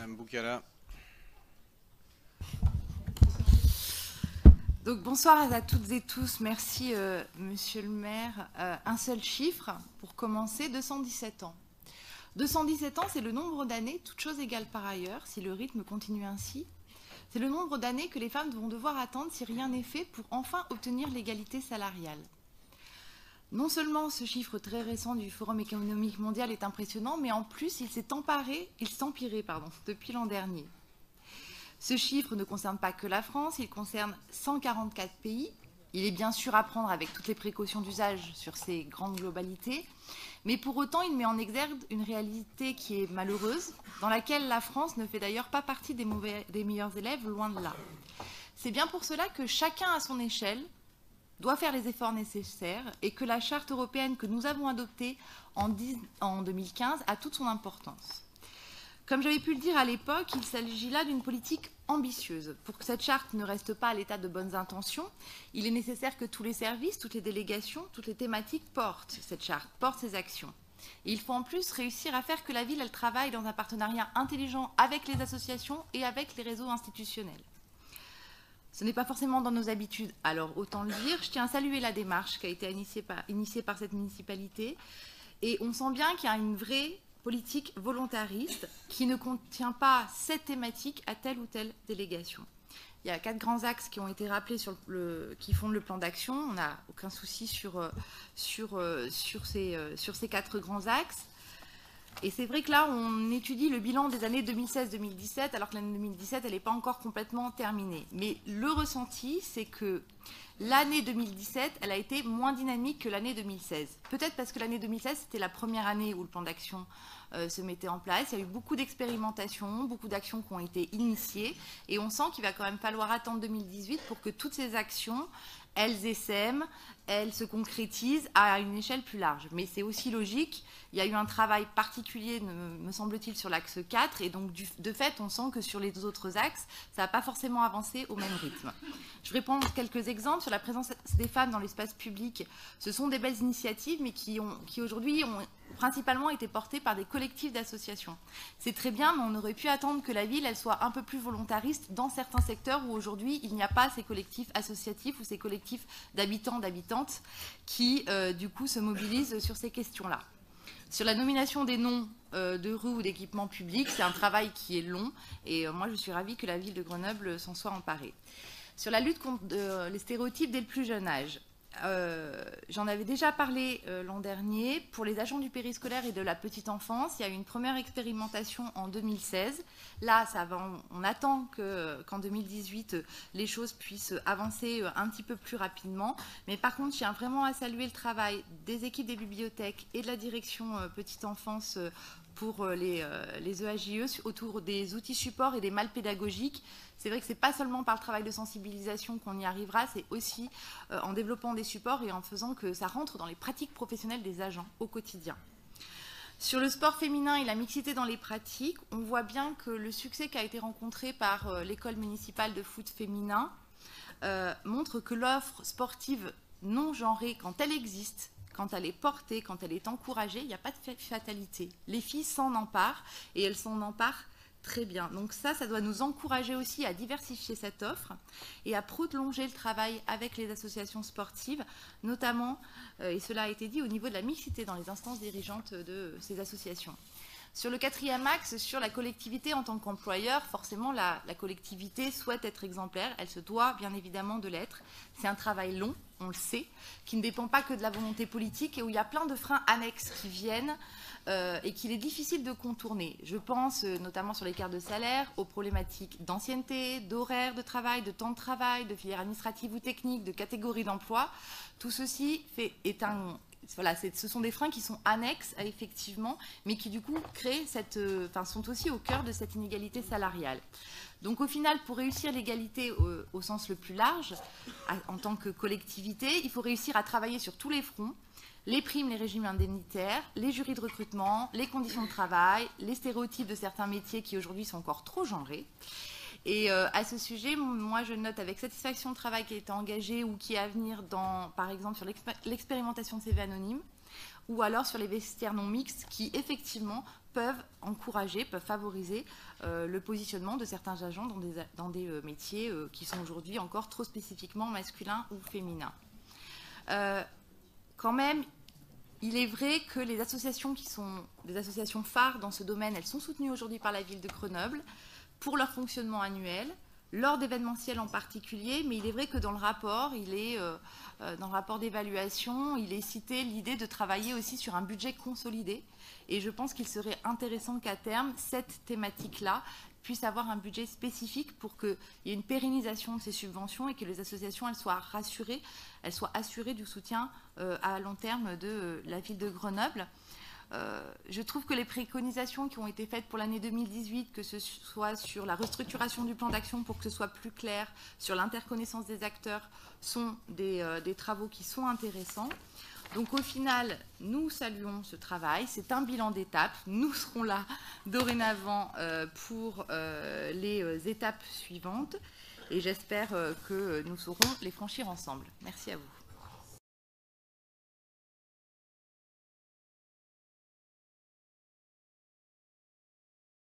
Madame Boucala. Donc bonsoir à toutes et tous. Merci Monsieur le maire. Un seul chiffre pour commencer, 217 ans. 217 ans, c'est le nombre d'années, toutes choses égales par ailleurs, si le rythme continue ainsi. C'est le nombre d'années que les femmes vont devoir attendre si rien n'est fait pour enfin obtenir l'égalité salariale. Non seulement ce chiffre très récent du Forum économique mondial est impressionnant, mais en plus il s'est empiré depuis l'an dernier. Ce chiffre ne concerne pas que la France, il concerne 144 pays. Il est bien sûr à prendre avec toutes les précautions d'usage sur ces grandes globalités, mais pour autant il met en exergue une réalité qui est malheureuse, dans laquelle la France ne fait d'ailleurs pas partie des meilleurs élèves, loin de là. C'est bien pour cela que chacun à son échelle doit faire les efforts nécessaires et que la charte européenne que nous avons adoptée en 2015 a toute son importance. Comme j'avais pu le dire à l'époque, il s'agit là d'une politique ambitieuse. Pour que cette charte ne reste pas à l'état de bonnes intentions, il est nécessaire que tous les services, toutes les délégations, toutes les thématiques portent cette charte, portent ces actions. Et il faut en plus réussir à faire que la ville, elle travaille dans un partenariat intelligent avec les associations et avec les réseaux institutionnels. Ce n'est pas forcément dans nos habitudes, alors autant le dire. Je tiens à saluer la démarche qui a été initiée par cette municipalité. Et on sent bien qu'il y a une vraie politique volontariste qui ne contient pas cette thématique à telle ou telle délégation. Il y a 4 grands axes qui ont été rappelés qui fondent le plan d'action. On n'a aucun souci sur ces 4 grands axes. Et c'est vrai que là, on étudie le bilan des années 2016-2017, alors que l'année 2017, elle n'est pas encore complètement terminée. Mais le ressenti, c'est que l'année 2017, elle a été moins dynamique que l'année 2016. Peut-être parce que l'année 2016, c'était la première année où le plan d'action se mettait en place. Il y a eu beaucoup d'expérimentations, beaucoup d'actions qui ont été initiées. Et on sent qu'il va quand même falloir attendre 2018 pour que toutes ces actions, elles essaiment, elles se concrétisent à une échelle plus large. Mais c'est aussi logique. Il y a eu un travail particulier, me semble-t-il, sur l'axe 4. Et donc, de fait, on sent que sur les autres axes, ça n'a pas forcément avancé au même rythme. Je vais prendre quelques exemples sur la présence des femmes dans l'espace public. Ce sont des belles initiatives, mais qui aujourd'hui ont principalement été portées par des collectifs d'associations. C'est très bien, mais on aurait pu attendre que la ville elle soit un peu plus volontariste dans certains secteurs où aujourd'hui il n'y a pas ces collectifs associatifs ou ces collectifs d'habitants, d'habitantes qui du coup se mobilisent sur ces questions-là. Sur la nomination des noms de rues ou d'équipements publics, c'est un travail qui est long et moi je suis ravie que la ville de Grenoble s'en soit emparée. Sur la lutte contre les stéréotypes dès le plus jeune âge, j'en avais déjà parlé l'an dernier. Pour les agents du périscolaire et de la petite enfance, il y a eu une première expérimentation en 2016. Là, on attend qu'en 2018, les choses puissent avancer un petit peu plus rapidement. Mais par contre, je tiens vraiment à saluer le travail des équipes des bibliothèques et de la direction petite enfance pour les EAJE autour des outils supports et des malles pédagogiques. C'est vrai que ce n'est pas seulement par le travail de sensibilisation qu'on y arrivera, c'est aussi en développant des supports et en faisant que ça rentre dans les pratiques professionnelles des agents au quotidien. Sur le sport féminin et la mixité dans les pratiques, on voit bien que le succès qui a été rencontré par l'école municipale de foot féminin montre que l'offre sportive non genrée, quand elle existe, quand elle est portée, quand elle est encouragée, il n'y a pas de fatalité. Les filles s'en emparent et elles s'en emparent très bien. Donc ça doit nous encourager aussi à diversifier cette offre et à prolonger le travail avec les associations sportives, notamment, et cela a été dit, au niveau de la mixité dans les instances dirigeantes de ces associations. Sur le 4e axe, sur la collectivité en tant qu'employeur, forcément la collectivité souhaite être exemplaire, elle se doit bien évidemment de l'être. C'est un travail long, on le sait, qui ne dépend pas que de la volonté politique et où il y a plein de freins annexes qui viennent et qu'il est difficile de contourner. Je pense notamment sur l'écart de salaire, aux problématiques d'ancienneté, d'horaire de travail, de temps de travail, de filière administrative ou technique, de catégorie d'emploi. Tout ceci ce sont des freins qui sont annexes effectivement, mais qui du coup sont aussi au cœur de cette inégalité salariale. Donc au final, pour réussir l'égalité au sens le plus large, en tant que collectivité, il faut réussir à travailler sur tous les fronts, les primes, les régimes indemnitaires, les jurys de recrutement, les conditions de travail, les stéréotypes de certains métiers qui aujourd'hui sont encore trop genrés. Et à ce sujet, moi, je note avec satisfaction le travail qui a été engagé ou qui est à venir, par exemple, sur l'expérimentation de CV anonyme, ou alors sur les vestiaires non mixtes qui, effectivement, peuvent encourager, peuvent favoriser le positionnement de certains agents dans des métiers qui sont aujourd'hui encore trop spécifiquement masculins ou féminins. Quand même, il est vrai que les associations qui sont des associations phares dans ce domaine, elles sont soutenues aujourd'hui par la ville de Grenoble pour leur fonctionnement annuel, lors d'événementiels en particulier, mais il est vrai que dans le rapport, dans le rapport d'évaluation, il est cité l'idée de travailler aussi sur un budget consolidé. Et je pense qu'il serait intéressant qu'à terme, cette thématique-là puisse avoir un budget spécifique pour qu'il y ait une pérennisation de ces subventions et que les associations elles soient rassurées, elles soient assurées du soutien à long terme de la ville de Grenoble. Je trouve que les préconisations qui ont été faites pour l'année 2018, que ce soit sur la restructuration du plan d'action pour que ce soit plus clair, sur l'interconnaissance des acteurs, sont des travaux qui sont intéressants. Donc au final, nous saluons ce travail. C'est un bilan d'étape. Nous serons là dorénavant pour les étapes suivantes. Et j'espère que nous saurons les franchir ensemble. Merci à vous.